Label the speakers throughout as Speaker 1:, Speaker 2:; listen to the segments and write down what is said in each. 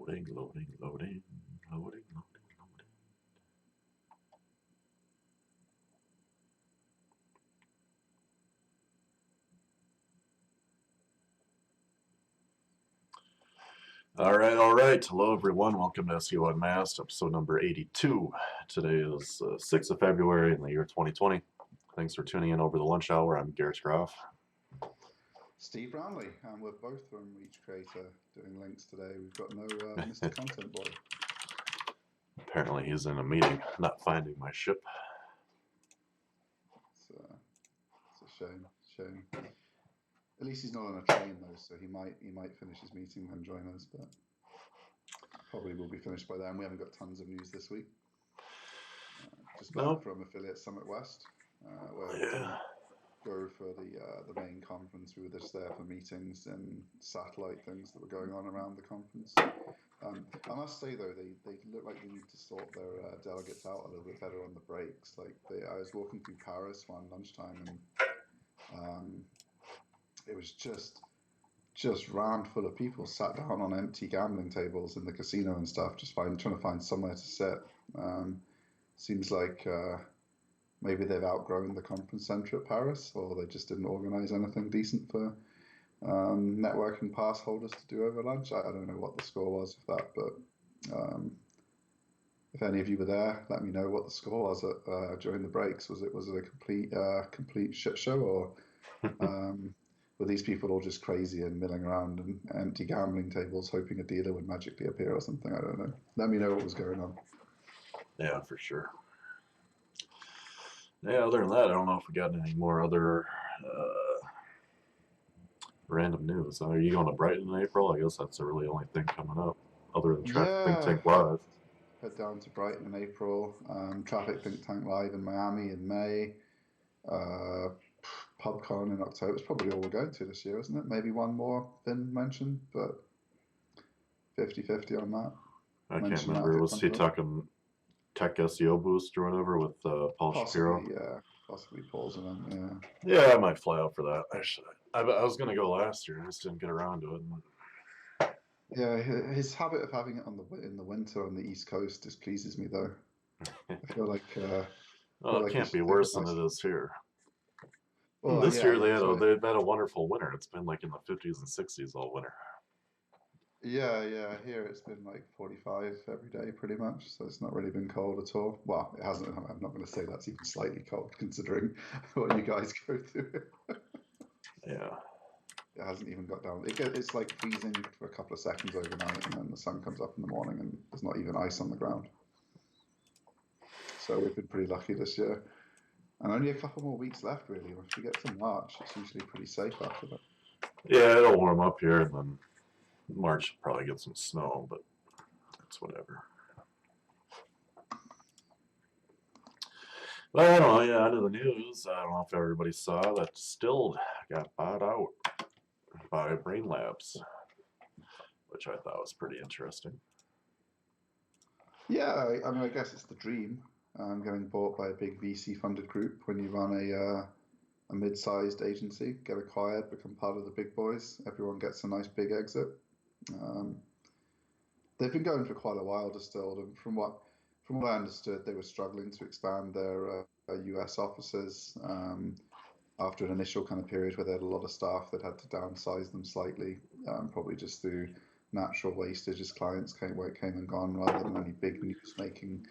Speaker 1: Loading, loading, loading, loading, loading, loading. All right. Hello, everyone. Welcome to SEO UnMasked, episode number 82. Today is 6th of February in the year 2020. Thanks for tuning in over the lunch hour. I'm Garrett Groff.
Speaker 2: Steve Brownlee, and we're both from Reach Creator doing links today. We've got no Mr. Content Boy.
Speaker 1: Apparently he's in a meeting, not finding my ship.
Speaker 2: It's a shame. At least he's not on a train though, so he might finish his meeting and join us, but probably will be finished by then. We haven't got tons of news this week. Just back from Affiliate Summit West, where we didn't go for the main conference. We were just there for meetings and satellite things that were going on around the conference. I must say though, they look like they need to sort their delegates out a little bit better on the breaks. I was walking through Paris one lunchtime, and it was just rammed full of people sat down on empty gambling tables in the casino and stuff, just trying to find somewhere to sit. Seems like maybe they've outgrown the conference center at Paris, or they just didn't organize anything decent for networking pass holders to do over lunch. I don't know what the score was of that, but if any of you were there, let me know what the score was during the breaks. Was it a complete shit show, or were these people all just crazy and milling around and empty gambling tables hoping a dealer would magically appear or something? I don't know. Let me know what was going on.
Speaker 1: Yeah, for sure. Yeah, other than that, I don't know if we got any more other random news. Are you going to Brighton in April? I guess that's the really only thing coming up, other than Traffic Think Tank Live.
Speaker 2: Head down to Brighton in April. Traffic Think Tank Live in Miami in May. PubCon in October. It's probably all we're going to this year, isn't it? Maybe one more been mentioned, but 50-50 on that.
Speaker 1: I can't remember. Was he talking Tech SEO Boost or whatever with Paul Shapiro?
Speaker 2: Yeah, possibly Paul's event.
Speaker 1: Yeah, I might fly out for that. I was going to go last year. I just didn't get around to it.
Speaker 2: Yeah, his habit of having it in the winter on the East Coast displeases me, though. I feel like
Speaker 1: it can't be worse than it is here.
Speaker 2: Well,
Speaker 1: this year they've had a wonderful winter. It's been like in the 50s and 60s all winter.
Speaker 2: Yeah. Here it's been like 45 every day, pretty much. So it's not really been cold at all. Well, it hasn't. I'm not going to say that's even slightly cold, considering what you guys go through.
Speaker 1: Yeah.
Speaker 2: It hasn't even got down. It's like freezing for a couple of seconds overnight, and then the sun comes up in the morning, and there's not even ice on the ground. So we've been pretty lucky this year. And only a couple more weeks left, really. If we get to March, it's usually pretty safe after that.
Speaker 1: Yeah, it'll warm up here, and then March will probably get some snow, but it's whatever. Well, I don't know. Yeah, into the news. I don't know if everybody saw that Distilled got bought out by Brain Labs, which I thought was pretty interesting.
Speaker 2: Yeah, I mean, I guess it's the dream. Getting bought by a big VC-funded group when you run a mid-sized agency, get acquired, become part of the big boys. Everyone gets a nice big exit. They've been going for quite a while, Distilled, and from what I understood, they were struggling to expand their US offices after an initial kind of period where they had a lot of staff that had to downsize them slightly, probably just through natural wastage as clients came and gone, rather than any big news-making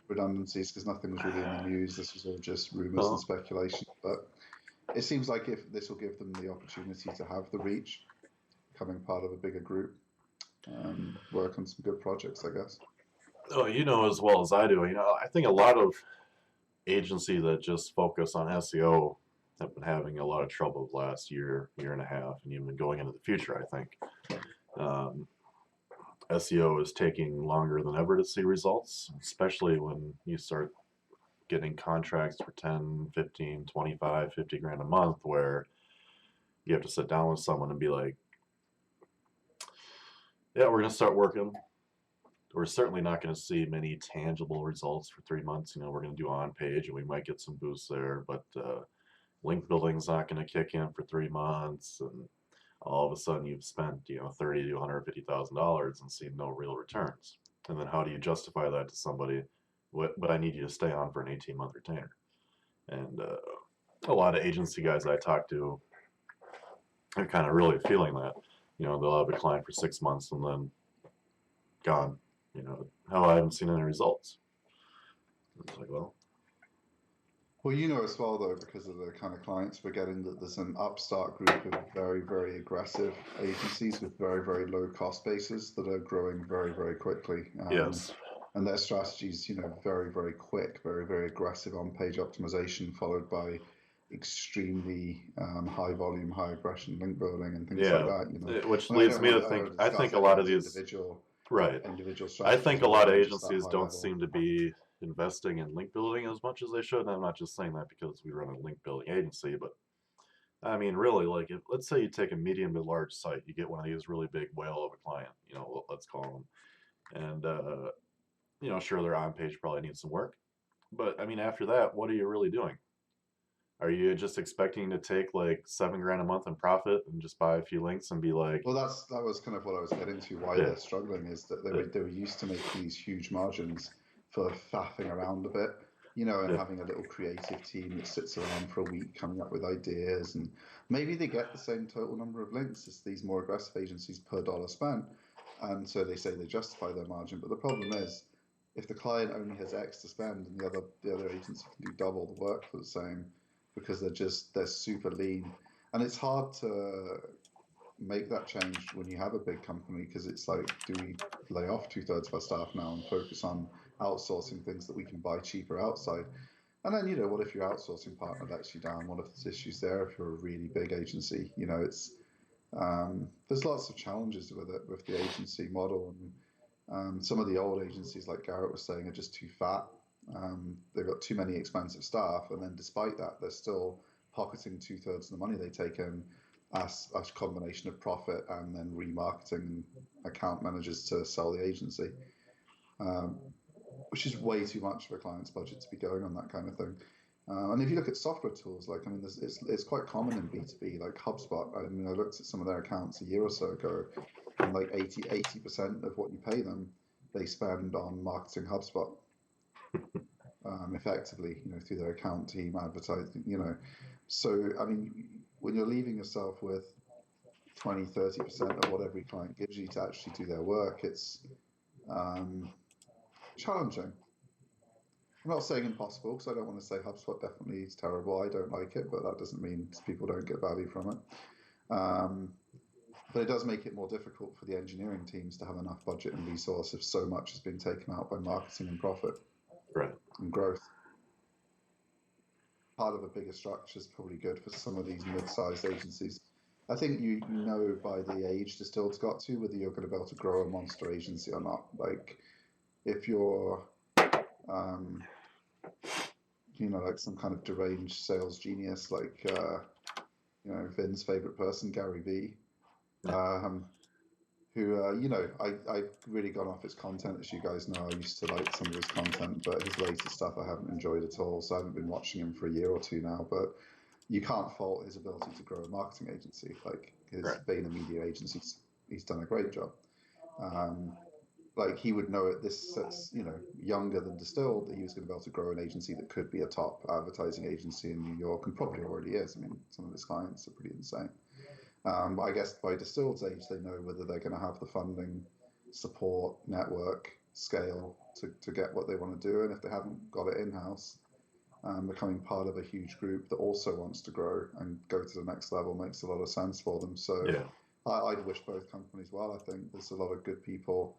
Speaker 2: redundancies, because nothing was really in the news. This was all just rumors and speculation. But it seems like if this will give them the opportunity to have the reach, becoming part of a bigger group, work on some good projects, I guess.
Speaker 1: Oh, you know as well as I do. I think a lot of agencies that just focus on SEO have been having a lot of trouble the last year and a half, and even going into the future, I think. SEO is taking longer than ever to see results, especially when you start getting contracts for 10, 15, 25, 50 grand a month, where you have to sit down with someone and be like, yeah, we're going to start working. We're certainly not going to see many tangible results for 3 months. We're going to do on page and we might get some boosts there, but link building's not going to kick in for 3 months, and all of a sudden you've spent, $30 to $150,000 and seen no real returns. And then how do you justify that to somebody? But I need you to stay on for an 18-month retainer. And a lot of agency guys I talk to are kind of really feeling that. They'll have a client for 6 months and then gone. Hell, I haven't seen any results. It's like, well,
Speaker 2: as well, though, because of the kind of clients we're getting, that there's an upstart group of very, very aggressive agencies with very, very low cost bases that are growing very, very quickly.
Speaker 1: yes.
Speaker 2: And their strategies, very, very quick, very, very aggressive on-page optimization, followed by extremely high volume, high aggression link building and things like that.
Speaker 1: Which
Speaker 2: I mean,
Speaker 1: leads me to think, I think a lot of these, right.
Speaker 2: individual
Speaker 1: I
Speaker 2: strategies.
Speaker 1: think a lot of
Speaker 2: just that
Speaker 1: agencies
Speaker 2: high
Speaker 1: don't
Speaker 2: level.
Speaker 1: seem to be investing in link building as much as they should. And I'm not just saying that because we run a link building agency, but I mean, really, like, let's say you take a medium to large site, you get one of these really big whale of a client, let's call them, and sure, their on page probably needs some work, but I mean, after that, what are you really doing? Are you just expecting to take like $7,000 a month in profit and just buy a few links and be like,
Speaker 2: well, that was kind of what I was getting to. Why
Speaker 1: yeah,
Speaker 2: they're struggling is that they were used to making these huge margins for faffing around a bit, and
Speaker 1: yeah,
Speaker 2: having a little creative team that sits around for a week coming up with ideas, and maybe they get the same total number of links as these more aggressive agencies per dollar spent, and so they say they justify their margin. But the problem is, if the client only has X to spend and the other agency can do double the work for the same, because they're super lean, and it's hard to make that change when you have a big company, because it's like, do we lay off 2/3 of our staff now and focus on outsourcing things that we can buy cheaper outside? And then, what if your outsourcing partner lets you down? What if there's issues there? If you're a really big agency, it's there's lots of challenges with it, with the agency model. And some of the old agencies, like Garrett was saying, are just too fat. They've got too many expensive staff, and then despite that, they're still pocketing 2/3 of the money they take in as a combination of profit and then remarketing and account managers to sell the agency, um, which is way too much for a client's budget to be going on that kind of thing. And if you look at software tools, like, I mean, it's quite common in B2B, like HubSpot. I mean, I looked at some of their accounts a year or so ago, and like 80% of what you pay them, they spend on marketing HubSpot. Effectively, through their account team, advertising. So, I mean, when you're leaving yourself with 20-30% of what every client gives you to actually do their work, it's challenging. I'm not saying impossible, because I don't want to say HubSpot definitely is terrible. I don't like it, but that doesn't mean people don't get value from it. But it does make it more difficult for the engineering teams to have enough budget and resource if so much is being taken out by marketing and profit,
Speaker 1: right,
Speaker 2: and growth. Part of a bigger structure is probably good for some of these mid-sized agencies. I think you know by the age Distilled's got to whether you're going to be able to grow a monster agency or not. Like, if you're like some kind of deranged sales genius, like Vin's favorite person, Gary Vee, who I've really gone off his content, as you guys know. I used to like some of his content, but his latest stuff I haven't enjoyed at all, so I haven't been watching him for a year or two now. But you can't fault his ability to grow a marketing agency. Like, his VaynerMedia agencies, he's done a great job. Like, he would know at this, younger than Distilled, that he was going to be able to grow an agency that could be a top advertising agency in New York, and probably already is. I mean, some of his clients are pretty insane. But I guess by Distilled's age, they know whether they're going to have the funding, support, network, scale to get what they want to do. And if they haven't got it in-house, becoming part of a huge group that also wants to grow and go to the next level makes a lot of sense for them. So
Speaker 1: yeah,
Speaker 2: I'd wish both companies well. I think there's a lot of good people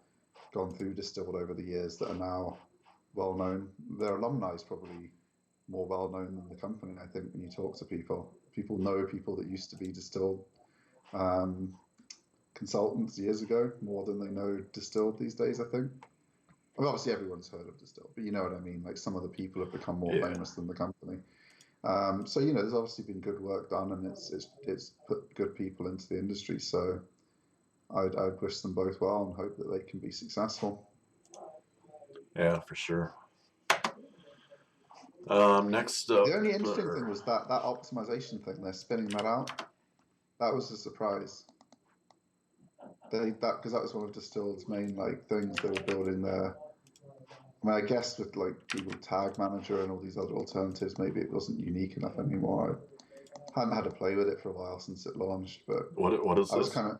Speaker 2: gone through Distilled over the years that are now well known. Their alumni is probably more well known than the company. I think when you talk to people know people that used to be Distilled consultants years ago more than they know Distilled these days, I think. I mean, obviously everyone's heard of Distilled, but you know what I mean. Like, some of the people have become more famous than the company. So there's obviously been good work done, and it's put good people into the industry. So I'd wish them both well and hope that they can be successful.
Speaker 1: Yeah, for sure. Next up,
Speaker 2: the only interesting thing was that optimization thing. They're spinning that out. That was a surprise. because that was one of Distilled's main like things they were building there. I mean, I guess with like Google Tag Manager and all these other alternatives, maybe it wasn't unique enough anymore. I hadn't had to play with it for a while since it launched, but
Speaker 1: What is
Speaker 2: I was
Speaker 1: this?
Speaker 2: kind of.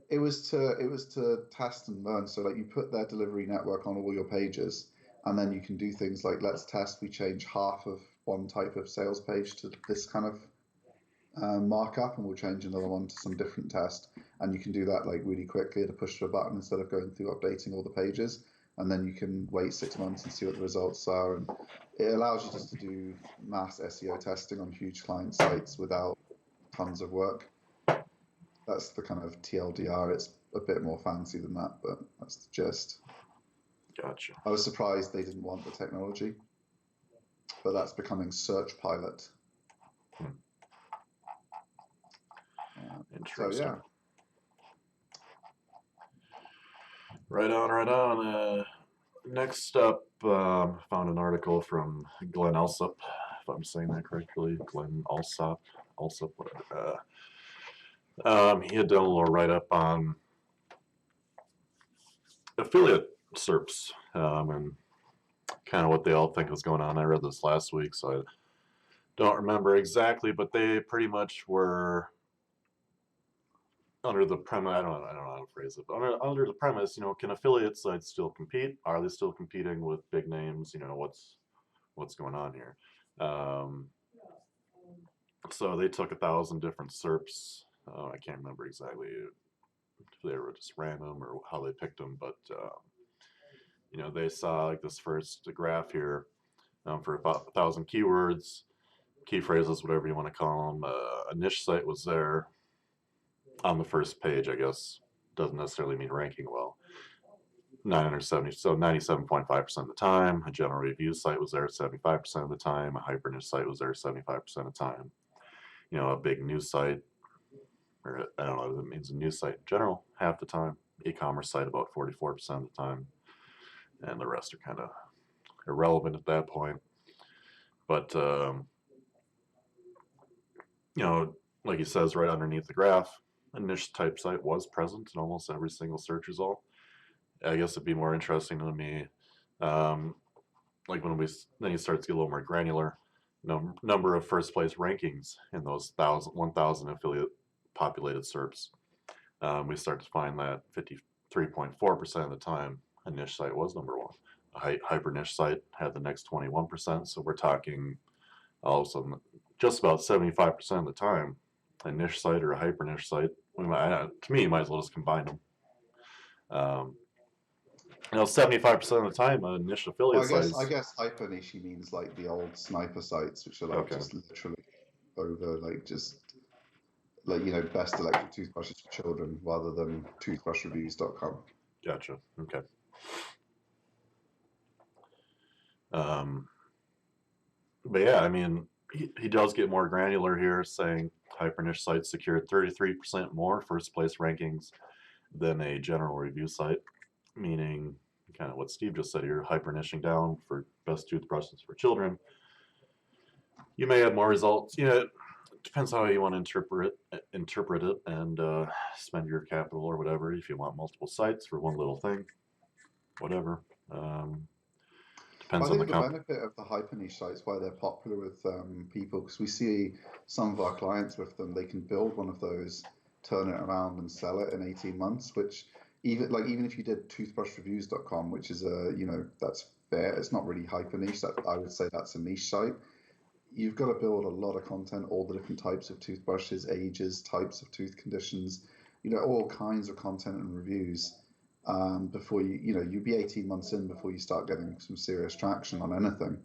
Speaker 2: It was to test and learn. So like you put their delivery network on all your pages, and then you can do things like let's test. We change half of one type of sales page to this kind of markup, and we'll change another one to some different test. And you can do that like really quickly at a push of a button instead of going through updating all the pages. And then you can wait 6 months and see what the results are. And it allows you just to do mass SEO testing on huge client sites without tons of work. That's the kind of TLDR. It's a bit more fancy than that, but that's the gist.
Speaker 1: Gotcha.
Speaker 2: I was surprised they didn't want the technology, but that's becoming Search Pilot.
Speaker 1: Interesting.
Speaker 2: So yeah.
Speaker 1: Right on. Next up, found an article from Glenn Alsop, if I'm saying that correctly. Glenn Alsop, whatever. He had done a little write-up on affiliate SERPs and kind of what they all think is going on. I read this last week, so I don't remember exactly, but they pretty much were under the premise. I don't know how to phrase it, but under the premise, can affiliate sites still compete? Are they still competing with big names? What's going on here? So they took 1,000 different SERPs. I can't remember exactly if they were just random or how they picked them, but they saw like this first graph here for about 1,000 keywords, key phrases, whatever you want to call them. A niche site was there on the first page, I guess. Doesn't necessarily mean ranking well. 970, so 97.5% of the time. A general review site was there 75% of the time. A hyper niche site was there 75% of the time. A big news site, or I don't know what it means, a news site in general, half the time. E-commerce site about 44% of the time. And the rest are kind of irrelevant at that point. But, like he says right underneath the graph, a niche type site was present in almost every single search result. I guess it'd be more interesting to me, like then you start to get a little more granular, number of first place rankings in those 1,000 affiliate populated SERPs. We start to find that 53.4% of the time a niche site was number one. A hyper niche site had the next 21%, so we're talking all of a sudden just about 75% of the time a niche site or a hyper niche site. To me, you might as well just combine them. 75% of the time, a niche affiliate site.
Speaker 2: I guess hyper niche means like the old sniper sites, which are like just literally over best electric toothbrushes for children rather than toothbrushreviews.com.
Speaker 1: Gotcha. Okay. But yeah, I mean, he does get more granular here, saying hyper niche sites secured 33% more first place rankings than a general review site, meaning kind of what Steve just said here, hyper niching down for best toothbrushes for children. You may have more results. It depends how you want to interpret it and spend your capital or whatever. If you want multiple sites for one little thing, whatever. Depends
Speaker 2: I think
Speaker 1: on
Speaker 2: the benefit of the hyper niche sites, why they're popular with people, because we see some of our clients with them, they can build one of those, turn it around and sell it in 18 months, which even if you did toothbrushreviews.com, which is that's fair. It's not really hyper niche. I would say that's a niche site. You've got to build a lot of content, all the different types of toothbrushes, ages, types of tooth conditions, all kinds of content and reviews before you'd be 18 months in before you start getting some serious traction on anything.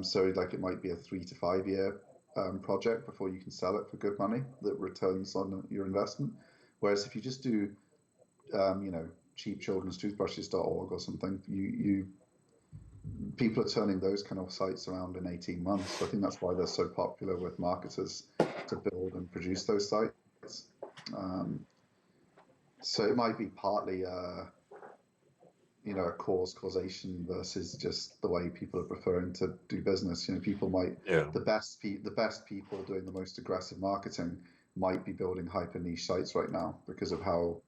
Speaker 2: So like it might be a 3 to 5 year project before you can sell it for good money that returns on your investment. Whereas if you just do, cheapchildrenstoothbrushes.org or something, people are turning those kind of sites around in 18 months. So I think that's why they're so popular with marketers to build and produce those sites. So it might be partly, a causation versus just the way people are preferring to do business. People might, the best people doing the most aggressive marketing might be building hyper niche sites right now because of how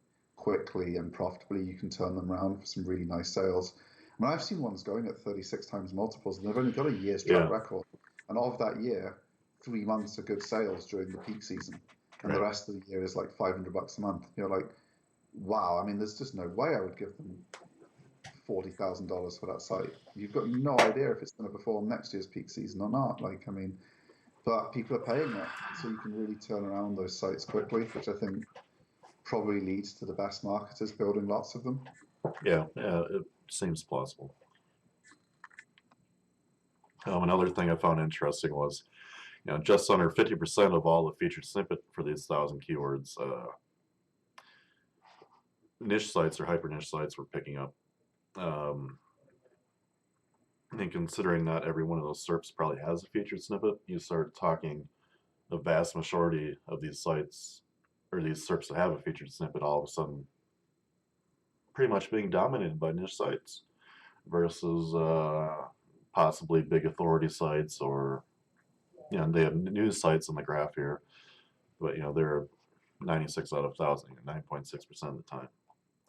Speaker 2: quickly and profitably, you can turn them around for some really nice sales. I mean, I've seen ones going at 36 times multiples, and they've only got a year's track record. And of that year, 3 months are good sales during the peak season, and the rest of the year is like $500 a month. You're like, wow. I mean, there's just no way I would give them $40,000 for that site. You've got no idea if it's going to perform next year's peak season or not. Like, I mean, but people are paying it, so you can really turn around those sites quickly, which I think probably leads to the best marketers building lots of them.
Speaker 1: Yeah, it seems plausible. Another thing I found interesting was, just under 50% of all the featured snippet for these 1,000 keywords, niche sites or hyper niche sites were picking up. And considering not every one of those SERPs probably has a featured snippet, you start talking the vast majority of these sites or these SERPs that have a featured snippet all of a sudden pretty much being dominated by niche sites versus possibly big authority sites, or they have news sites on the graph here, but they're 96 out of 1,000, 9.6% of the time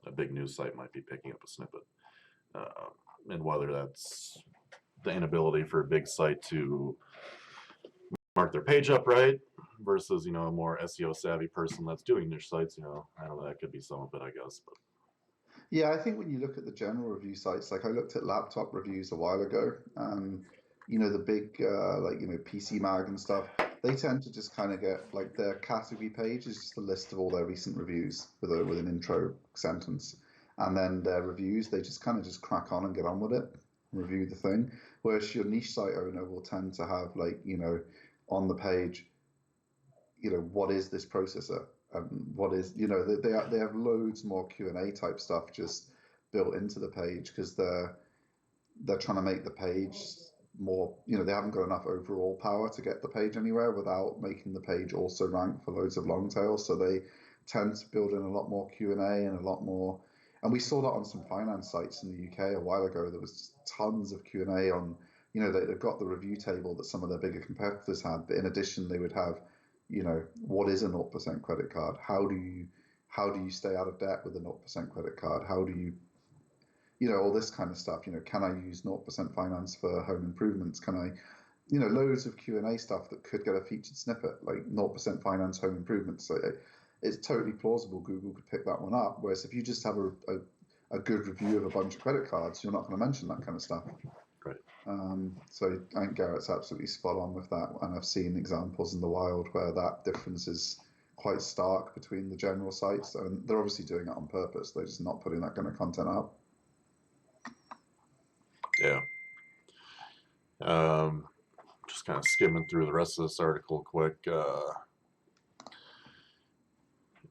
Speaker 1: a big news site might be picking up a snippet, and whether that's the inability for a big site to mark their page up right versus a more SEO savvy person that's doing niche sites, I don't know, that could be some of it, I guess. But
Speaker 2: yeah, I think when you look at the general review sites, like I looked at laptop reviews a while ago, and the big PC Mag and stuff, they tend to just kind of get like their category page is just a list of all their recent reviews with an intro sentence, and then their reviews, they just kind of just crack on and get on with it, review the thing. Whereas your niche site owner will tend to have on the page, what is this processor? What is, they have loads more Q&A type stuff just built into the page because they're trying to make the page more, they haven't got enough overall power to get the page anywhere without making the page also rank for loads of long tails. So they tend to build in a lot more Q&A and a lot more, and we saw that on some finance sites in the UK a while ago. There was tons of Q&A on, they've got the review table that some of their bigger competitors had, but in addition they would have, what is a 0% credit card? How do you stay out of debt with a 0% credit card? How do you, all this kind of stuff. Can I use 0% finance for home improvements? Can I, loads of Q&A stuff that could get a featured snippet, like 0% finance home improvements. So it's totally plausible Google could pick that one up. Whereas if you just have a good review of a bunch of credit cards, you're not going to mention that kind of stuff.
Speaker 1: Right.
Speaker 2: So I think Garrett's absolutely spot on with that, and I've seen examples in the wild where that difference is quite stark between the general sites, and they're obviously doing it on purpose. They're just not putting that kind of content up.
Speaker 1: Yeah. Just kind of skimming through the rest of this article quick.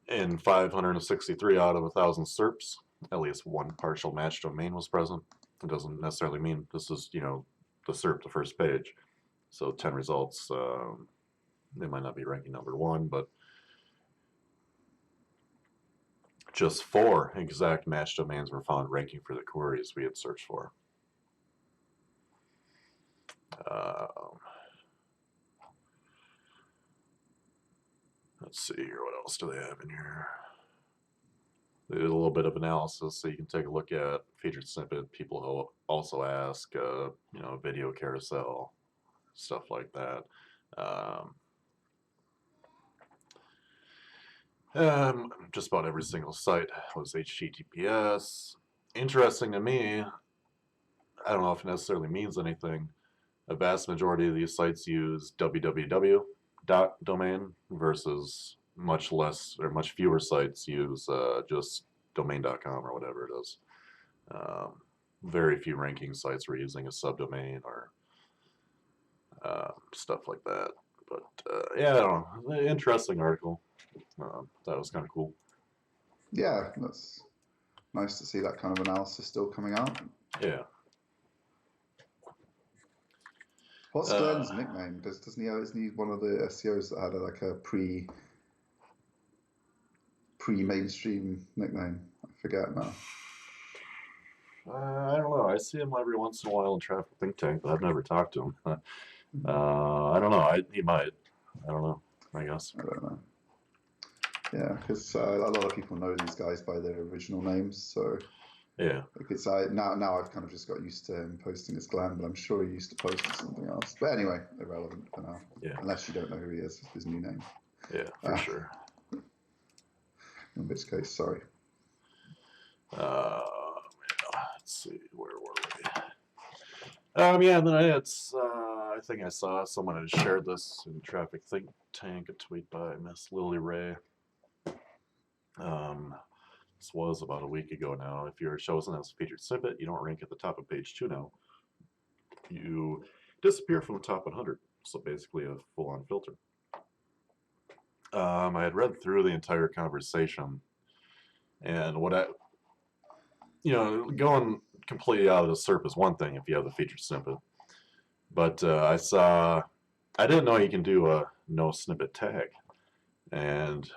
Speaker 1: In 563 out of 1,000 SERPs, at least one partial match domain was present. It doesn't necessarily mean this is, the SERP, the first page. So 10 results, they might not be ranking number one, but just 4 exact match domains were found ranking for the queries we had searched for. Let's see here, what else do they have in here? They did a little bit of analysis, so you can take a look at featured snippet. People who also ask, video carousel, stuff like that. Just about every single site was HTTPS. Interesting to me, I don't know if it necessarily means anything. A vast majority of these sites use www domain versus much less or much fewer sites use just domain.com or whatever it is. Very few ranking sites were using a subdomain or stuff like that. But yeah, I don't know. Interesting article. That was kind of cool.
Speaker 2: Yeah, that's nice to see that kind of analysis still coming out.
Speaker 1: Yeah.
Speaker 2: What's Glenn's nickname? Doesn't he? Isn't he one of the SEOs that had a pre-mainstream nickname? I forget now.
Speaker 1: I don't know. I see him every once in a while in Traffic Think Tank, but I've never talked to him. I don't know. He might. I don't know. I guess.
Speaker 2: I don't know. Yeah, because a lot of people know these guys by their original names, so
Speaker 1: Yeah.
Speaker 2: like it's now I've kind of just got used to him posting as Glenn, but I'm sure he used to post as something else. But anyway, irrelevant for now.
Speaker 1: Yeah.
Speaker 2: Unless you don't know who he is, his new name.
Speaker 1: Yeah, for sure.
Speaker 2: In which case, sorry.
Speaker 1: Let's see, where were we? Yeah, then I think I saw someone had shared this in Traffic Think Tank, a tweet by Miss Lily Ray. This was about a week ago now. If you're chosen as a featured snippet, you don't rank at the top of page 2 now. You disappear from the top 100. So basically a full-on filter. I had read through the entire conversation, and going completely out of the SERP is one thing if you have the featured snippet. But I didn't know you can do a no snippet tag. And,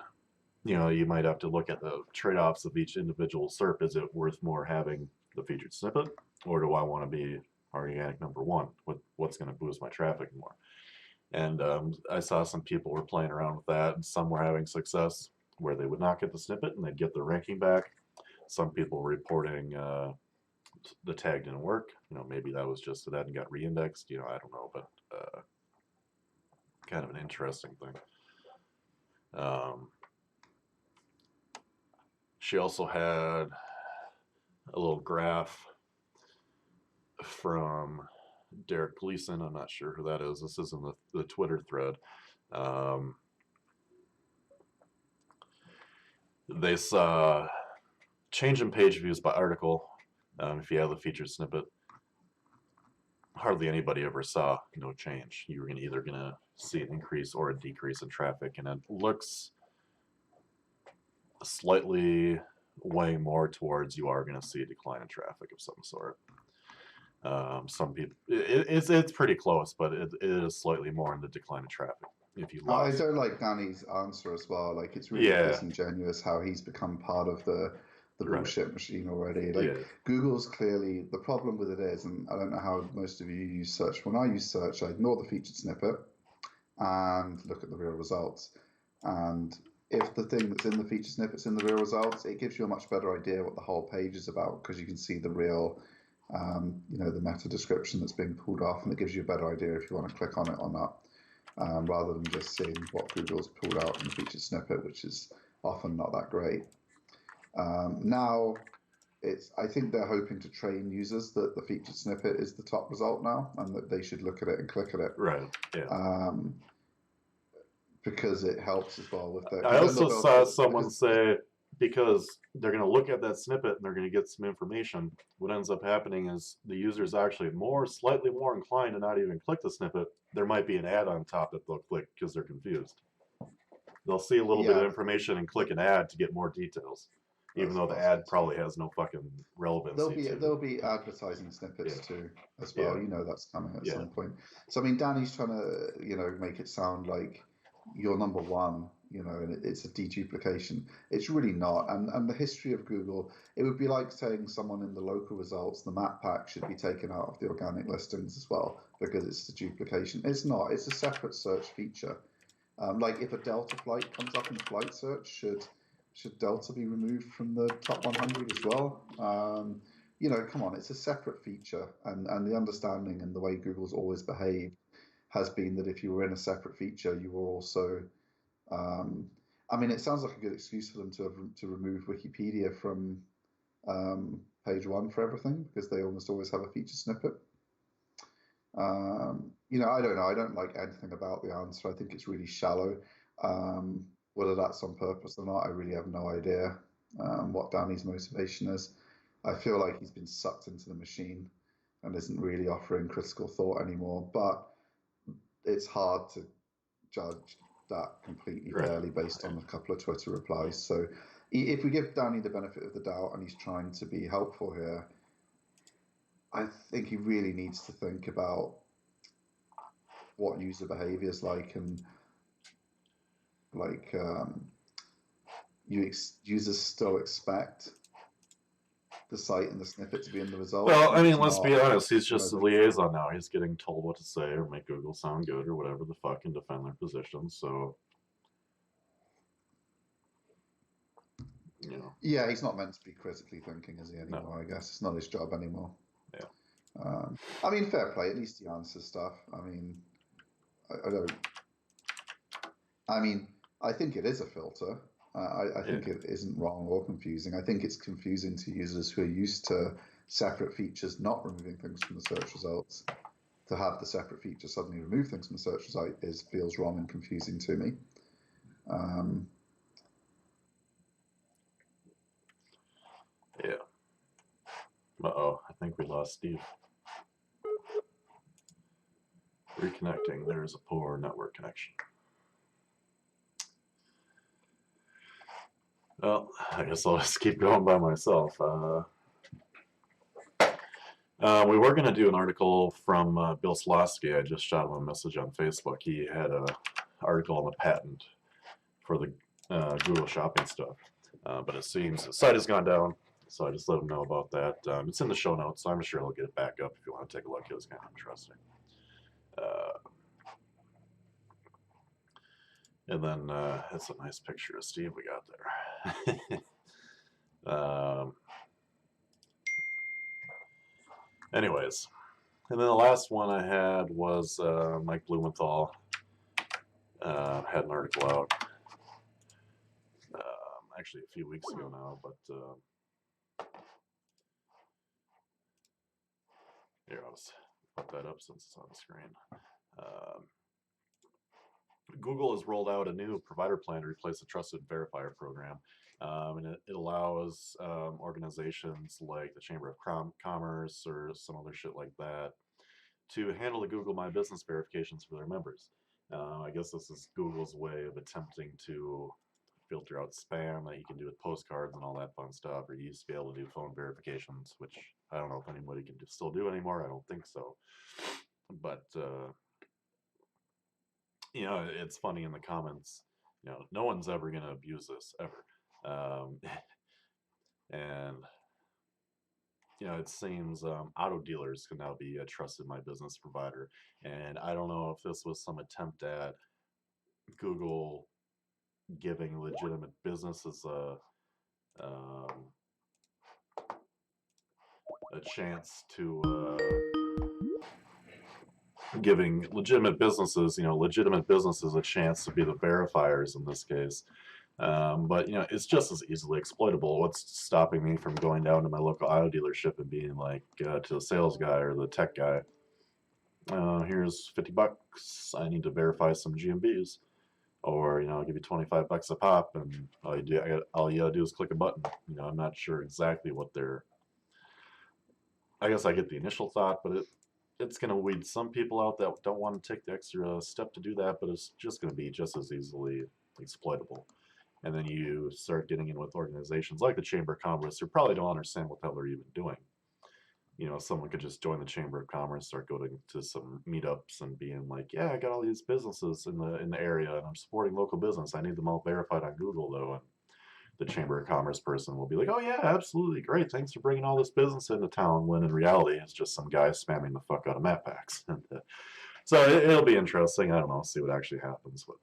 Speaker 1: you might have to look at the trade-offs of each individual SERP. Is it worth more having the featured snippet? Or do I want to be organic number one? What's going to boost my traffic more? And I saw some people were playing around with that, and some were having success where they would not get the snippet and they'd get their ranking back. Some people were reporting the tag didn't work. Maybe that was just that and got re-indexed. I don't know, but kind of an interesting thing. She also had a little graph from Derek Gleason. I'm not sure who that is. This is in the Twitter thread. They saw change in page views by article. If you have the featured snippet, hardly anybody ever saw no change. You were either going to see an increase or a decrease in traffic, and it looks slightly weighing more towards you are going to see a decline in traffic of some sort. Some people, it's pretty close, but it is slightly more in the decline of traffic. If you
Speaker 2: I don't like Danny's answer as well. Like it's really disingenuous how he's become part of the bullshit machine already. Like Google's clearly, the problem with it is, and I don't know how most of you use search. When I use search, I ignore the featured snippet and look at the real results. And if the thing that's in the featured snippet's in the real results, it gives you a much better idea what the whole page is about, because you can see the real, the meta description that's being pulled off, and it gives you a better idea if you want to click on it or not, rather than just seeing what Google's pulled out in the featured snippet, which is often not that great. Now, I think they're hoping to train users that the featured snippet is the top result now, and that they should look at it and click at it.
Speaker 1: Right. Yeah.
Speaker 2: Because it helps as well with that.
Speaker 1: I also saw someone say, because they're going to look at that snippet and they're going to get some information, what ends up happening is the user is actually slightly more inclined to not even click the snippet. There might be an ad on top that they'll click because they're confused. They'll see a little bit of information and click an ad to get more details, even though the ad probably has no fucking relevance.
Speaker 2: There'll be advertising snippets too as well. That's coming at some point. So I mean, Danny's trying to make it sound like you're number one, and it's a deduplication. It's really not. And the history of Google, it would be like saying someone in the local results, the map pack should be taken out of the organic listings as well, because it's a duplication. It's not. It's a separate search feature. Like if a Delta flight comes up in flight search, should Delta be removed from the top 100 as well? Come on, it's a separate feature, and the understanding and the way Google's always behaved has been that if you were in a separate feature, you were also. It sounds like a good excuse for them to remove Wikipedia from page one for everything, because they almost always have a feature snippet. I don't know. I don't like anything about the answer. I think it's really shallow. Whether that's on purpose or not, I really have no idea what Danny's motivation is. I feel like he's been sucked into the machine and isn't really offering critical thought anymore. But it's hard to judge that completely fairly based on a couple of Twitter replies. So if we give Danny the benefit of the doubt and he's trying to be helpful here, I think he really needs to think about what user behavior is like, and users still expect the site and the snippet to be in the results.
Speaker 1: Well, let's be honest. He's just a liaison now. He's getting told what to say or make Google sound good or whatever the fuck and defend their position. So you know.
Speaker 2: Yeah, he's not meant to be critically thinking, is he, anymore?
Speaker 1: No.
Speaker 2: I guess it's not his job anymore.
Speaker 1: Yeah.
Speaker 2: I mean, fair play. At least he answers stuff. I mean, I don't. I mean, I think it is a filter. I think it isn't wrong or confusing. I think it's confusing to users who are used to separate features not removing things from the search results. To have the separate feature suddenly remove things from the search result feels wrong and confusing to me.
Speaker 1: Yeah. Uh-oh, I think we lost Steve. Reconnecting. There's a poor network connection. Well, I guess I'll just keep going by myself. We were going to do an article from Bill Slosky. I just shot him a message on Facebook. He had an article on the patent for the Google shopping stuff. But it seems the site has gone down, so I just let him know about that. It's in the show notes, so I'm sure he'll get it back up if you want to take a look. It was kind of interesting. And then that's a nice picture of Steve we got there. Anyways, and then the last one I had was Mike Blumenthal had an article out actually a few weeks ago now, but here, I'll just put that up since it's on the screen. Google has rolled out a new provider plan to replace the Trusted Verifier program. And it allows organizations like the Chamber of Commerce or some other shit like that to handle the Google My Business verifications for their members. I guess this is Google's way of attempting to filter out spam that you can do with postcards and all that fun stuff, or you used to be able to do phone verifications, which I don't know if anybody can still do anymore. I don't think so. But you know, it's funny in the comments, you know, no one's ever going to abuse this ever. And, you know, it seems auto dealers can now be a trusted My Business provider. And I don't know if this was some attempt at Google giving legitimate businesses a chance to giving legitimate businesses, a chance to be the verifiers in this case. But, you know, it's just as easily exploitable. What's stopping me from going down to my local auto dealership and being like to the sales guy or the tech guy, here's $50. I need to verify some GMBs. Or, you know, I'll give you $25 a pop, and all you gotta do is click a button. You know, I'm not sure exactly what they're. I guess I get the initial thought, but it's going to weed some people out that don't want to take the extra step to do that, but it's just going to be just as easily exploitable. And then you start getting in with organizations like the Chamber of Commerce who probably don't understand what the hell they're even doing. You know, someone could just join the Chamber of Commerce, start going to some meetups and being like, yeah, I got all these businesses in the area and I'm supporting local business. I need them all verified on Google though. And the Chamber of Commerce person will be like, oh yeah, absolutely, great, thanks for bringing all this business into town, when in reality it's just some guy spamming the fuck out of map packs. So it'll be interesting. I don't know, see what actually happens. But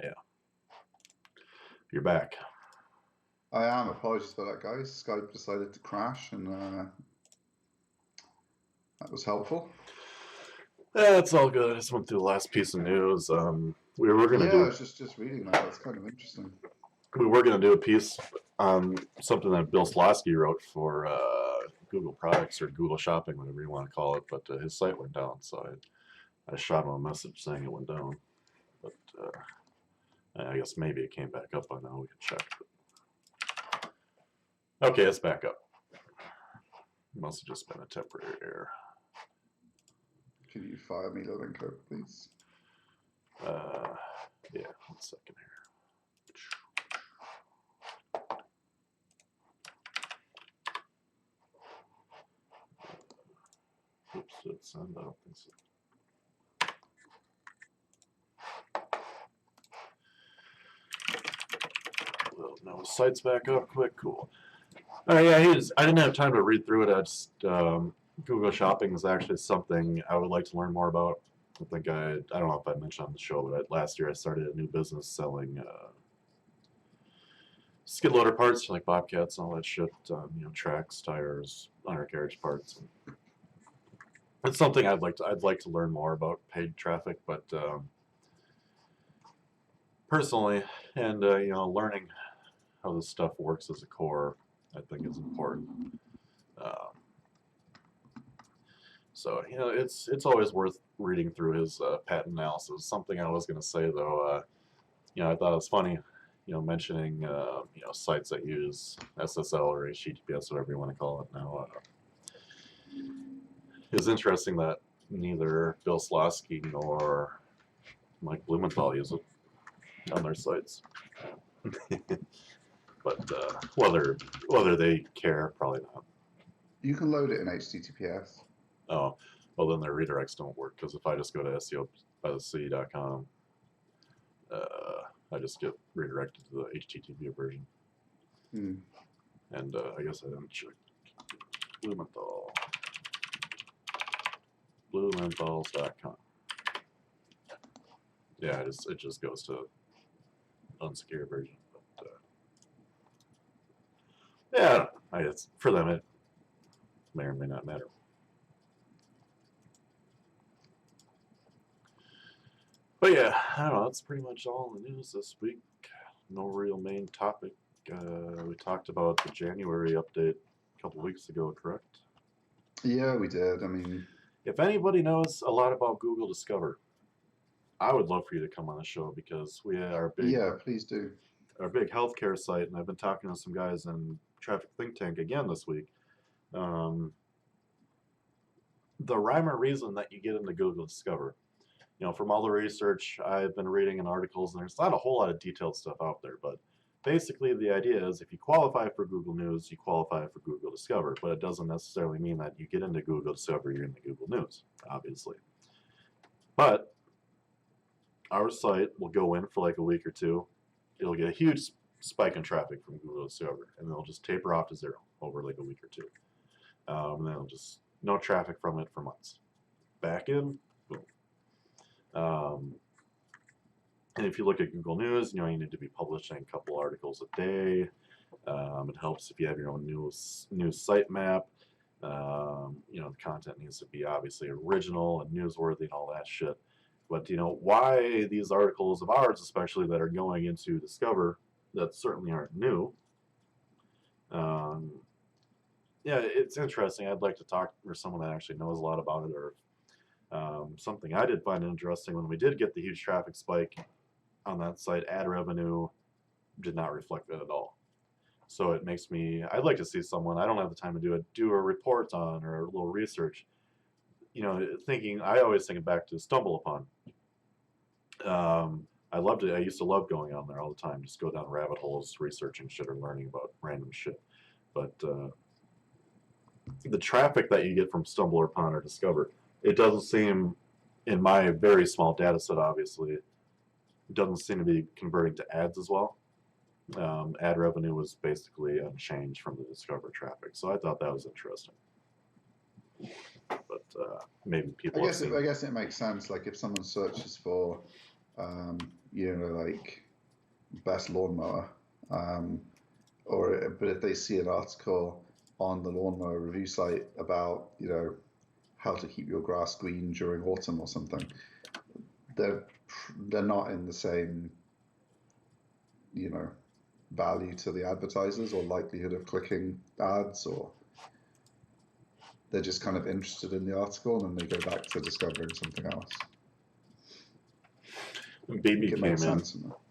Speaker 1: yeah, you're back.
Speaker 2: I am. Apologies for that, guys. Skype decided to crash, and that was helpful.
Speaker 1: It's all good. I just went through the last piece of news. We were gonna do.
Speaker 2: I was just reading that. That's kind of interesting.
Speaker 1: We were gonna do a piece on something that Bill Slosky wrote for Google Products or Google Shopping, whatever you want to call it. But his site went down, so I shot him a message saying it went down. But I guess maybe it came back up by now. We can check. But... Okay, it's back up. Must have just been a temporary error.
Speaker 2: Can you fire me the link over, please?
Speaker 1: Yeah, 1 second here. Oops, it's send. I don't think so. Well, now the site's back up quick. Cool. Yeah, I didn't have time to read through it. I just Google Shopping is actually something I would like to learn more about. I don't know if I mentioned on the show, but last year I started a new business selling skid loader parts like bobcats and all that shit. You know, tracks, tires, undercarriage parts. And it's something I'd like to learn more about paid traffic, but personally, and you know, learning how this stuff works as a core, I think is important. So you know, it's always worth reading through his patent analysis. Something I was going to say though, you know, I thought it was funny, you know, mentioning you know, sites that use SSL or HTTPS, whatever you want to call it now. It's interesting that neither Bill Slosky nor Mike Blumenthal use it on their sites. But whether they care, probably not.
Speaker 2: You can load it in HTTPS.
Speaker 1: Oh, well then their redirects don't work, because if I just go to SEObythesea.com, I just get redirected to the HTTP version. And I guess I didn't check Blumenthals.com. Yeah, it just goes to unsecure version. But yeah, I guess for them it may or may not matter. But yeah, I don't know. That's pretty much all in the news this week. No real main topic. We talked about the January update a couple weeks ago, correct?
Speaker 2: Yeah, we did. I mean,
Speaker 1: if anybody knows a lot about Google Discover, I would love for you to come on the show, because we are big.
Speaker 2: Yeah, please do.
Speaker 1: Our big healthcare site, and I've been talking to some guys in Traffic Think Tank again this week. The rhyme or reason that you get into Google Discover, you know, from all the research I've been reading in articles, and there's not a whole lot of detailed stuff out there, but basically the idea is if you qualify for Google News, you qualify for Google Discover, but it doesn't necessarily mean that you get into Google Discover, you're into Google News, obviously. But our site will go in for like a week or two. It'll get a huge spike in traffic from Google Discover, and then it'll just taper off to zero over like a week or two. And then it'll just, no traffic from it for months. Back in, boom. And if you look at Google News, you know, you need to be publishing a couple articles a day. It helps if you have your own news sitemap. You know, the content needs to be obviously original and newsworthy and all that shit. But, you know, why these articles of ours, especially that are going into Discover, that certainly aren't new. Yeah, it's interesting. I'd like to talk to someone that actually knows a lot about it, or something I did find interesting when we did get the huge traffic spike on that site, ad revenue did not reflect that at all. So it makes me, I'd like to see someone, I don't have the time to do it, do a report on, or a little research. You know, I always think back to StumbleUpon. I loved it. I used to love going on there all the time, just go down rabbit holes, researching shit or learning about random shit. But the traffic that you get from StumbleUpon or Discover, it doesn't seem, in my very small data set, obviously, it doesn't seem to be converting to ads as well. Ad revenue was basically unchanged from the Discover traffic, so I thought that was interesting. But maybe people.
Speaker 2: I guess it makes sense. Like if someone searches for, you know, like best lawnmower, but if they see an article on the lawnmower review site about, you know, how to keep your grass green during autumn or something, they're not in the same, you know, value to the advertisers or likelihood of clicking ads, or they're just kind of interested in the article and then they go back to discovering something else.
Speaker 1: Baby came in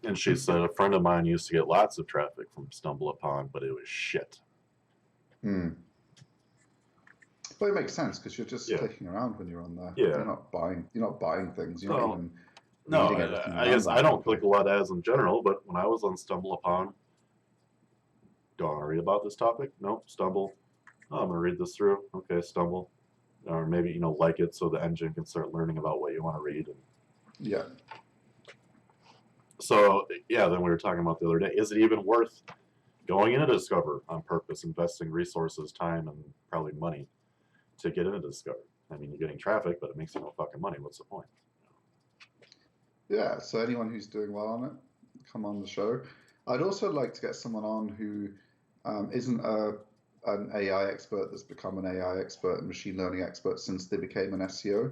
Speaker 1: and she said, a friend of mine used to get lots of traffic from StumbleUpon, but it was shit.
Speaker 2: Well, it makes sense because you're just clicking around when you're on there.
Speaker 1: Yeah.
Speaker 2: You're not buying things. You're not even
Speaker 1: no,
Speaker 2: reading everything.
Speaker 1: I guess I don't click a lot of ads in general, but when I was on StumbleUpon, do I want to read about this topic? Nope. Stumble. Oh, I'm going to read this through. Okay, Stumble. Or maybe, you know, like it so the engine can start learning about what you want to read.
Speaker 2: Yeah.
Speaker 1: So, yeah, then we were talking about the other day, is it even worth going into Discover on purpose, investing resources, time, and probably money to get into Discover? I mean, you're getting traffic, but it makes you no fucking money. What's the point?
Speaker 2: Yeah, so anyone who's doing well on it, come on the show. I'd also like to get someone on who isn't an AI expert that's become an AI expert and machine learning expert since they became an SEO.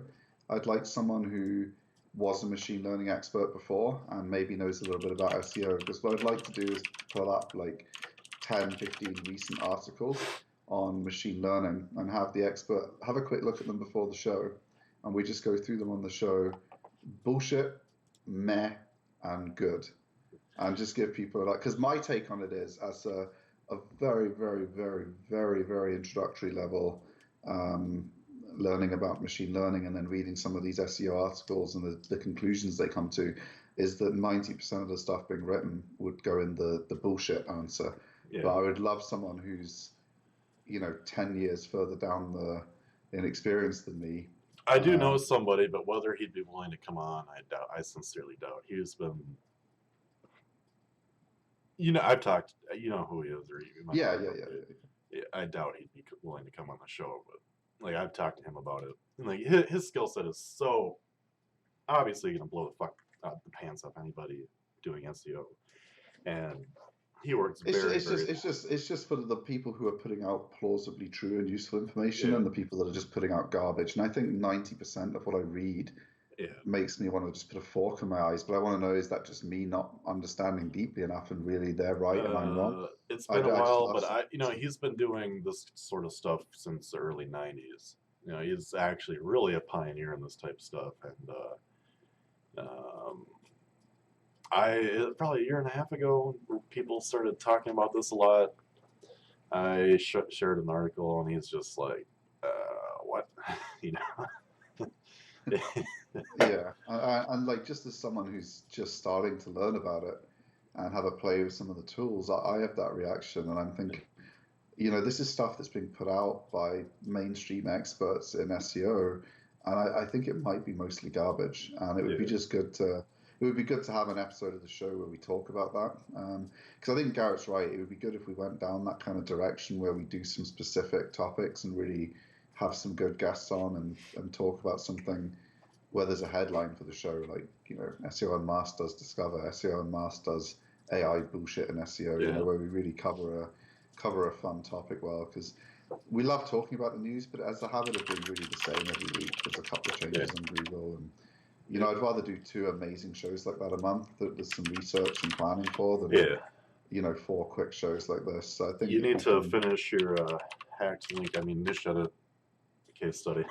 Speaker 2: I'd like someone who was a machine learning expert before and maybe knows a little bit about SEO, because what I'd like to do is pull up like 10, 15 recent articles on machine learning and have the expert have a quick look at them before the show. And we just go through them on the show, bullshit, meh, and good. And just give people like, because my take on it is as a very, very, very, very, very introductory level, um, learning about machine learning and then reading some of these SEO articles and the conclusions they come to, is that 90% of the stuff being written would go in the bullshit answer.
Speaker 1: Yeah.
Speaker 2: But I would love someone who's, 10 years further down in experience than me.
Speaker 1: I do know somebody, but whether he'd be willing to come on, I doubt. I sincerely doubt. He's been, I've talked. You know who he is, or you might
Speaker 2: Yeah.
Speaker 1: I doubt he'd be willing to come on the show, but like I've talked to him about it, and like his skill set is so obviously going to blow the pants off anybody doing SEO, and he works very.
Speaker 2: It's just for the people who are putting out plausibly true and useful information,
Speaker 1: Yeah.
Speaker 2: and the people that are just putting out garbage. And I think 90% of what I read makes me want to just put a fork in my eyes. But I want to know, is that just me not understanding deeply enough, and really they're right and I'm wrong?
Speaker 1: It's been a while, but he's been doing this sort of stuff since the early '90s. He's actually really a pioneer in this type of stuff, and probably a year and a half ago, people started talking about this a lot. I shared an article, and he's just like, "What?"
Speaker 2: Yeah, and like just as someone who's just starting to learn about it and have a play with some of the tools, I have that reaction, and I'm thinking, this is stuff that's being put out by mainstream experts in SEO, and I think it might be mostly garbage, and it would be just good to. It would be good to have an episode of the show where we talk about that, because I think Garrett's right. It would be good if we went down that kind of direction where we do some specific topics and really have some good guests on and talk about something where there's a headline for the show, like SEO UnMasked does Discover, SEO UnMasked does AI bullshit in SEO. Where we really cover a fun topic well, because we love talking about the news, but it has the habit of being really the same every week. There's a couple of changes on Google, and I'd rather do 2 amazing shows like that a month that there's some research and planning for than 4 quick shows like this. So I think
Speaker 1: you need to finish your hacked link. I mean, Nish had a case study.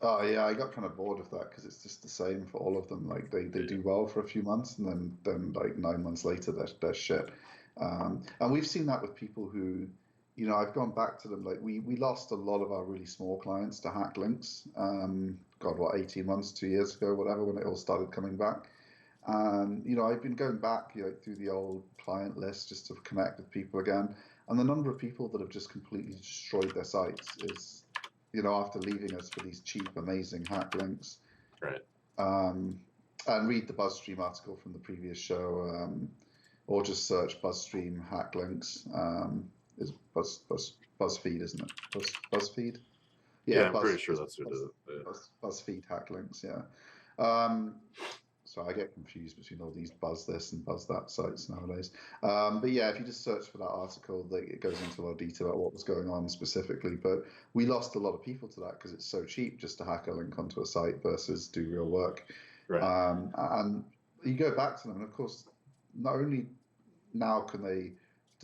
Speaker 2: Oh yeah, I got kind of bored of that because it's just the same for all of them. Like they do well for a few months, and then like 9 months later they're shit. And we've seen that with people who, I've gone back to them. Like we lost a lot of our really small clients to hack links. God, what, 18 months, 2 years ago, whatever, when it all started coming back. And I've been going back through the old client list just to connect with people again. And the number of people that have just completely destroyed their sites is, after leaving us for these cheap, amazing hack links.
Speaker 1: Right.
Speaker 2: And read the BuzzStream article from the previous show, or just search BuzzStream hack links. Is BuzzFeed, isn't it? BuzzFeed?
Speaker 1: Yeah, I'm pretty sure that's who did it.
Speaker 2: BuzzFeed hack links, yeah. So I get confused between all these buzz this and buzz that sites nowadays. But yeah, if you just search for that article, it goes into a lot of detail about what was going on specifically. But we lost a lot of people to that because it's so cheap just to hack a link onto a site versus do real work.
Speaker 1: Right.
Speaker 2: And you go back to them, and of course, not only now do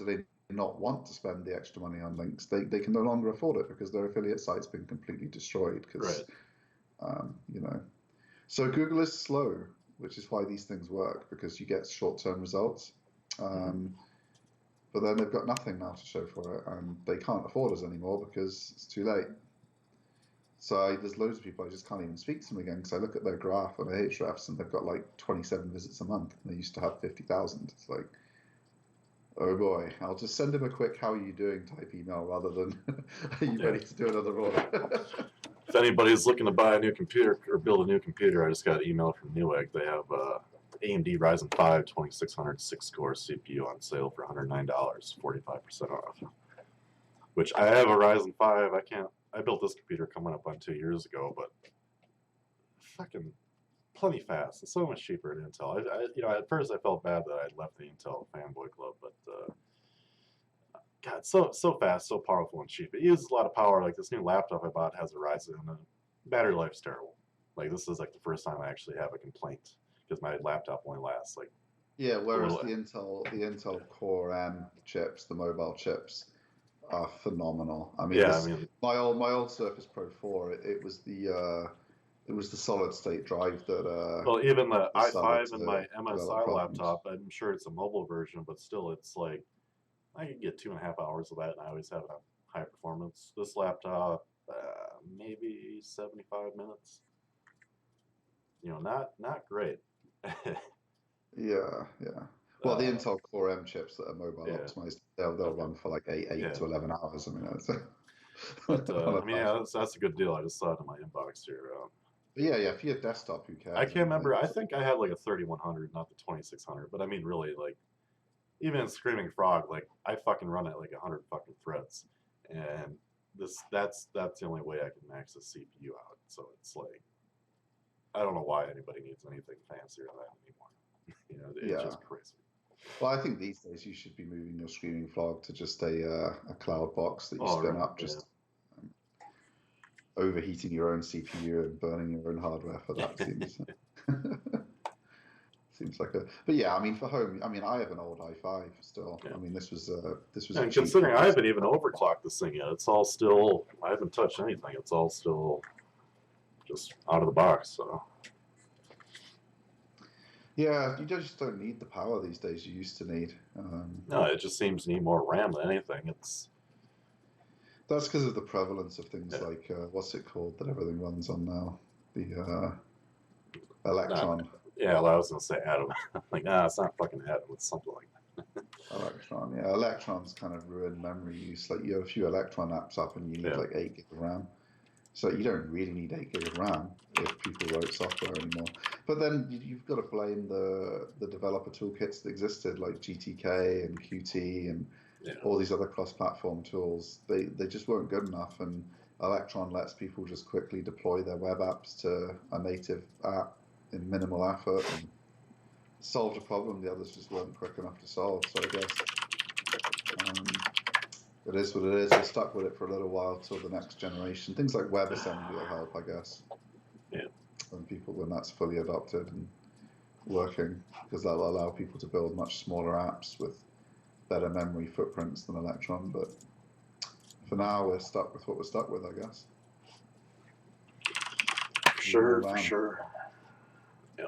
Speaker 2: they not want to spend the extra money on links, they can no longer afford it because their affiliate site's been completely destroyed. Because, So Google is slow, which is why these things work, because you get short-term results. But then they've got nothing now to show for it, and they can't afford us anymore because it's too late. So there's loads of people I just can't even speak to them again because I look at their graph on Ahrefs and they've got like 27 visits a month, and they used to have 50,000. It's like, oh boy, I'll just send him a quick "how are you doing" type email rather than "are you ready to do another order?"
Speaker 1: If anybody's looking to buy a new computer or build a new computer, I just got an email from Newegg. They have AMD Ryzen 5 2600 6-core CPU on sale for $109, 45% off. Which I have a Ryzen 5. I built this computer coming up on 2 years ago, but fucking plenty fast. It's so much cheaper than Intel. At first I felt bad that I left the Intel fanboy club, but God, so fast, so powerful and cheap. It uses a lot of power. Like this new laptop I bought has a Ryzen, and the battery life's terrible. Like this is like the first time I actually have a complaint because my laptop only lasts like
Speaker 2: Yeah,
Speaker 1: a
Speaker 2: whereas
Speaker 1: little.
Speaker 2: the Intel Core M chips, the mobile chips, are phenomenal. I mean,
Speaker 1: Yeah, I
Speaker 2: this
Speaker 1: mean,
Speaker 2: my old Surface Pro 4, it was the solid state drive that
Speaker 1: well, even the
Speaker 2: decided
Speaker 1: i5 and
Speaker 2: to
Speaker 1: my
Speaker 2: develop
Speaker 1: MSI
Speaker 2: problems.
Speaker 1: laptop, I'm sure it's a mobile version, but still, it's like I can get 2.5 hours of that, and I always have it on high performance. This laptop, maybe 75 minutes. Not great.
Speaker 2: Yeah, yeah. Well, the
Speaker 1: uh,
Speaker 2: Intel Core M chips that are mobile
Speaker 1: yeah.
Speaker 2: optimized, they'll
Speaker 1: Okay.
Speaker 2: run for like eight
Speaker 1: Yeah.
Speaker 2: to 11 hours. I mean, that's
Speaker 1: But
Speaker 2: on a
Speaker 1: I mean, yeah,
Speaker 2: fast.
Speaker 1: that's a good deal. I just saw it in my inbox here.
Speaker 2: But yeah, yeah. For your desktop, who
Speaker 1: I
Speaker 2: cares? I
Speaker 1: can't
Speaker 2: mean, like,
Speaker 1: remember. I think I had like a 3100, not the 2600. But I mean, really, like even in Screaming Frog, like I fucking run it like 100 fucking threads, and that's the only way I can max the CPU out. So it's like I don't know why anybody needs anything fancier than that anymore. It's
Speaker 2: yeah.
Speaker 1: just crazy.
Speaker 2: Well, I think these days you should be moving your Screaming Frog to just a cloud box that you
Speaker 1: Oh,
Speaker 2: spin
Speaker 1: right,
Speaker 2: up, just overheating your own CPU and burning your own hardware for that
Speaker 1: yeah.
Speaker 2: seems like a. But yeah, I mean, for home, I mean, I have an old i5 still.
Speaker 1: Yeah.
Speaker 2: I mean, this was a
Speaker 1: And
Speaker 2: cheap
Speaker 1: considering I
Speaker 2: price.
Speaker 1: haven't even overclocked this thing yet, it's all still, I haven't touched anything. It's all still just out of the box. So,
Speaker 2: Yeah, you just don't need the power these days you used to need.
Speaker 1: no, it just seems to need more RAM than anything.
Speaker 2: That's because of the prevalence of things
Speaker 1: Yeah,
Speaker 2: like what's it called that everything runs on now? The
Speaker 1: not,
Speaker 2: Electron.
Speaker 1: yeah, well, I was going to say Atom. Like, nah, it's not fucking Atom. It's something like
Speaker 2: Electron, yeah. Electron's kind of ruined memory use. Like you have a few Electron apps up and you
Speaker 1: that.
Speaker 2: need
Speaker 1: Yeah.
Speaker 2: like 8 gig of RAM. So you don't really need 8 gig of RAM if people wrote software anymore. But then you've got to blame the developer toolkits that existed, like GTK and Qt and
Speaker 1: Yeah.
Speaker 2: all these other cross-platform tools. They just weren't good enough, and Electron lets people just quickly deploy their web apps to a native app in minimal effort and solved a problem the others just weren't quick enough to solve. So I guess it is what it is. We're stuck with it for a little while till the next generation. Things like WebAssembly will help, I guess.
Speaker 1: Yeah.
Speaker 2: When that's fully adopted and working, because that'll allow people to build much smaller apps with better memory footprints than Electron. But for now, we're stuck with what we're stuck with, I guess.
Speaker 1: For sure. Yeah.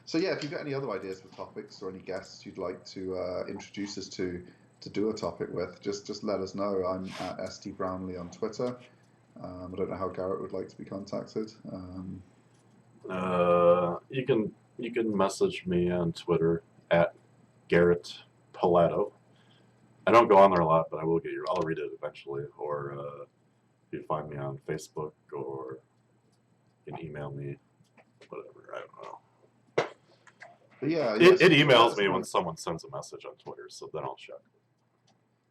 Speaker 2: So yeah, if you've got any other ideas for topics or any guests you'd like to introduce us to do a topic with, just let us know. I'm at ST Brownlee on Twitter. I don't know how Garrett would like to be contacted.
Speaker 1: You can message me on Twitter at Garrett Palato. I don't go on there a lot, but I will get I'll read it eventually. Or you find me on Facebook, or you can email me, whatever. I don't know.
Speaker 2: But yeah,
Speaker 1: It
Speaker 2: so
Speaker 1: emails me when someone sends a message on Twitter, so then I'll check.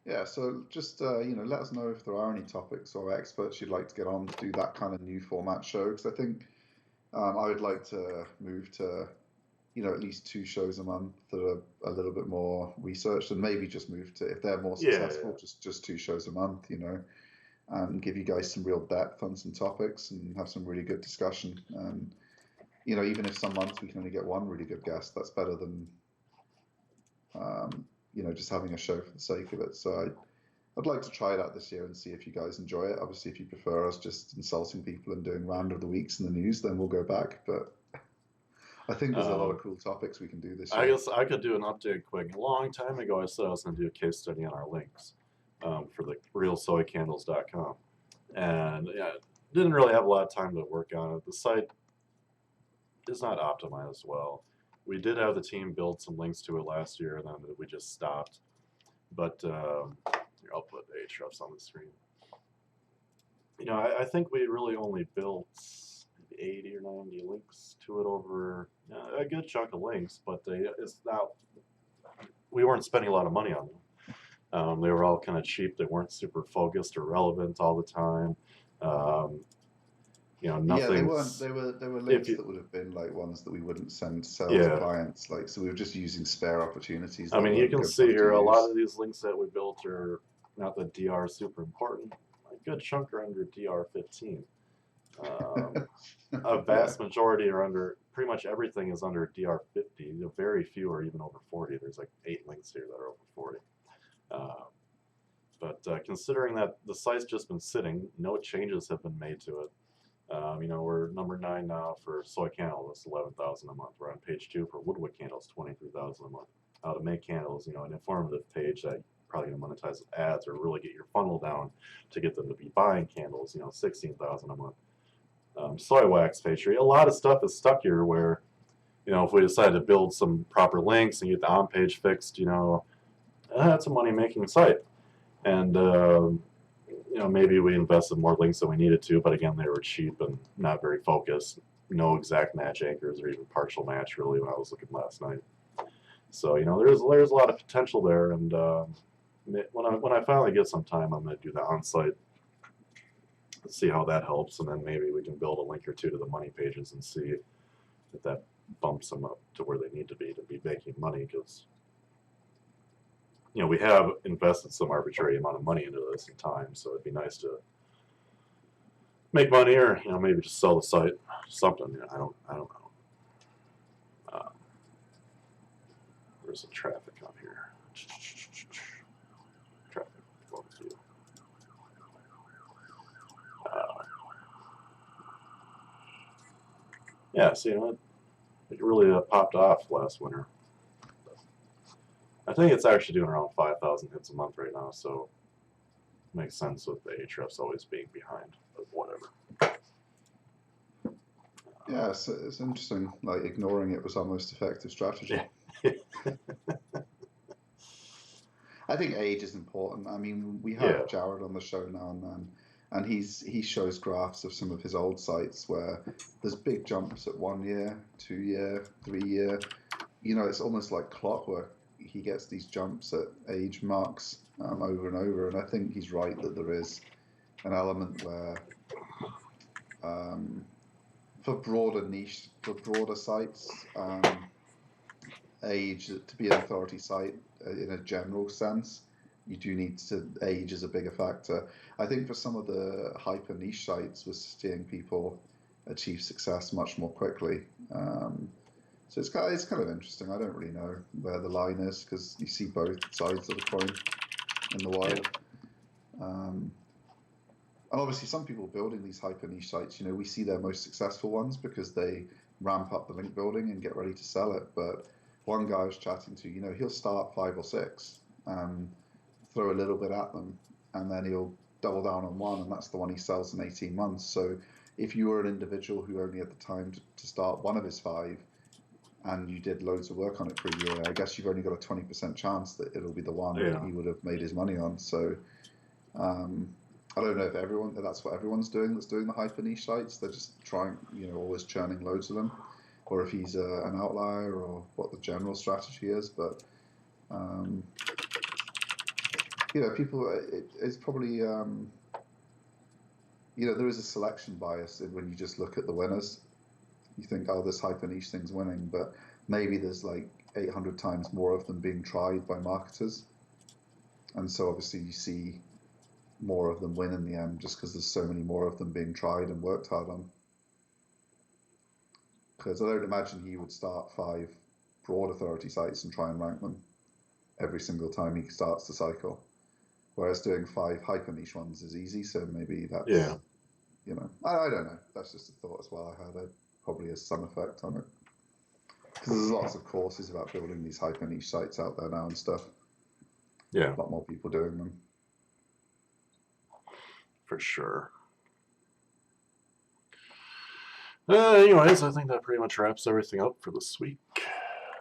Speaker 2: Yeah, so just let us know if there are any topics or experts you'd like to get on to do that kind of new format show. Because I think I would like to move to at least 2 shows a month that are a little bit more researched, and maybe just move to, if they're more successful, just 2 shows a month, and give you guys some real depth on some topics and have some really good discussion. And even if some months we can only get one really good guest, that's better than just having a show for the sake of it. So I'd like to try it out this year and see if you guys enjoy it. Obviously, if you prefer us just insulting people and doing round of the weeks in the news, then we'll go back. But I think there's a lot of cool topics we can do this year.
Speaker 1: I guess I could do an update quick. A long time ago, I said I was going to do a case study on our links for the realsoycandles.com. And yeah, didn't really have a lot of time to work on it. The site is not optimized well. We did have the team build some links to it last year, and then we just stopped. But here, I'll put Ahrefs on the screen. I think we really only built 80 or 90 links to it over a good chunk of links, but we weren't spending a lot of money on them. They were all kind of cheap. They weren't super focused or relevant all the time. You know,
Speaker 2: Yeah, they
Speaker 1: nothing's
Speaker 2: weren't. They were
Speaker 1: if
Speaker 2: links
Speaker 1: you
Speaker 2: that would have been like ones that we wouldn't sell to
Speaker 1: yeah.
Speaker 2: clients. Like, so we were just using spare opportunities
Speaker 1: I
Speaker 2: that
Speaker 1: mean, you
Speaker 2: weren't
Speaker 1: can
Speaker 2: good
Speaker 1: see
Speaker 2: enough to
Speaker 1: here a lot
Speaker 2: use.
Speaker 1: of these links that we built are not that DR is super important. A good chunk are under DR 15. A
Speaker 2: Yeah.
Speaker 1: vast majority are under, pretty much everything is under DR 50. You know, very few are even over 40. There's like 8 links here that are over 40. But considering that the site's just been sitting, no changes have been made to it. You know, we're number 9 now for soy candles, 11,000 a month. We're on page 2 for woodwick candles, 23,000 a month. How to make candles, you know, an informative page that you're probably going to monetize with ads or really get your funnel down to get them to be buying candles, you know, 16,000 a month. Soy wax page here. A lot of stuff is stuck here where, you know, if we decide to build some proper links and get the on page fixed, you know, that's a money making site. And you know, maybe we invested more links than we needed to, but again, they were cheap and not very focused. No exact match anchors or even partial match really when I was looking last night. So you know, there's a lot of potential there, and when I finally get some time, I'm going to do the on-site, see how that helps, and then maybe we can build a link or two to the money pages and see if that bumps them up to where they need to be making money, because you know, we have invested some arbitrary amount of money into this in time, so it'd be nice to make money, or you know, maybe just sell the site, something. You know, I don't know. There's some traffic on here. Traffic. Uh, yeah, so you know, it really popped off last winter. I think it's actually doing around 5,000 hits a month right now, so it makes sense with the Ahrefs always being behind, but whatever.
Speaker 2: Yeah, it's interesting. Like, ignoring it was our most effective strategy.
Speaker 1: Yeah.
Speaker 2: I think age is important. I mean, we
Speaker 1: Yeah.
Speaker 2: have Jared on the show now and then, and he shows graphs of some of his old sites where there's big jumps at 1 year, 2 year, 3 year. You know, it's almost like clockwork. He gets these jumps at age marks over and over, and I think he's right that there is an element where for broader sites, age to be an authority site in a general sense, you do need to age as a bigger factor. I think for some of the hyper niche sites, we're seeing people achieve success much more quickly. So it's kind of interesting. I don't really know where the line is because you see both sides of the coin in the wild. And obviously, some people building these hyper niche sites, you know, we see their most successful ones because they ramp up the link building and get ready to sell it. But one guy I was chatting to, you know, he'll start 5 or 6, throw a little bit at them, and then he'll double down on one, and that's the one he sells in 18 months. So if you were an individual who only had the time to start one of his 5, and you did loads of work on it for a year, I guess you've only got a 20% chance that it'll be the one that he would have made his money on. So I don't know if that's what everyone's doing that's doing the hyper niche sites. They're just trying, you know, always churning loads of them, or if he's an outlier, or what the general strategy is. But you know, people, it's probably you know, there is a selection bias when you just look at the winners. You think, oh, this hyper niche thing's winning, but maybe there's like 800 times more of them being tried by marketers, and so obviously you see more of them win in the end just because there's so many more of them being tried and worked hard on. Because I don't imagine he would start 5 broad authority sites and try and rank them every single time he starts the cycle. Whereas doing 5 hyper niche ones is easy, so maybe that's, you know, I don't know. That's just a thought as well I had. It probably has some effect on it. Because there's lots of courses about building these hyper niche sites out there now and stuff.
Speaker 1: Yeah.
Speaker 2: A lot more people doing them.
Speaker 1: For sure. Anyways, I think that pretty much wraps everything up for this week.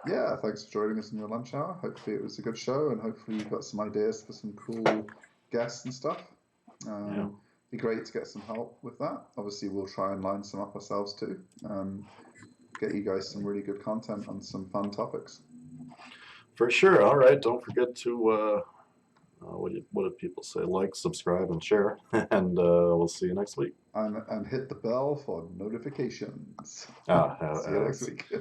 Speaker 2: Yeah, thanks for joining us in your lunch hour. Hopefully it was a good show, and hopefully you've got some ideas for some cool guests and stuff. Be great to get some help with that. Obviously, we'll try and line some up ourselves too. Get you guys some really good content on some fun topics.
Speaker 1: For sure. All right. Don't forget to what did people say? Like, subscribe, and share, and we'll see you next week.
Speaker 2: And hit the bell for notifications.
Speaker 1: Ah,
Speaker 2: See you next week.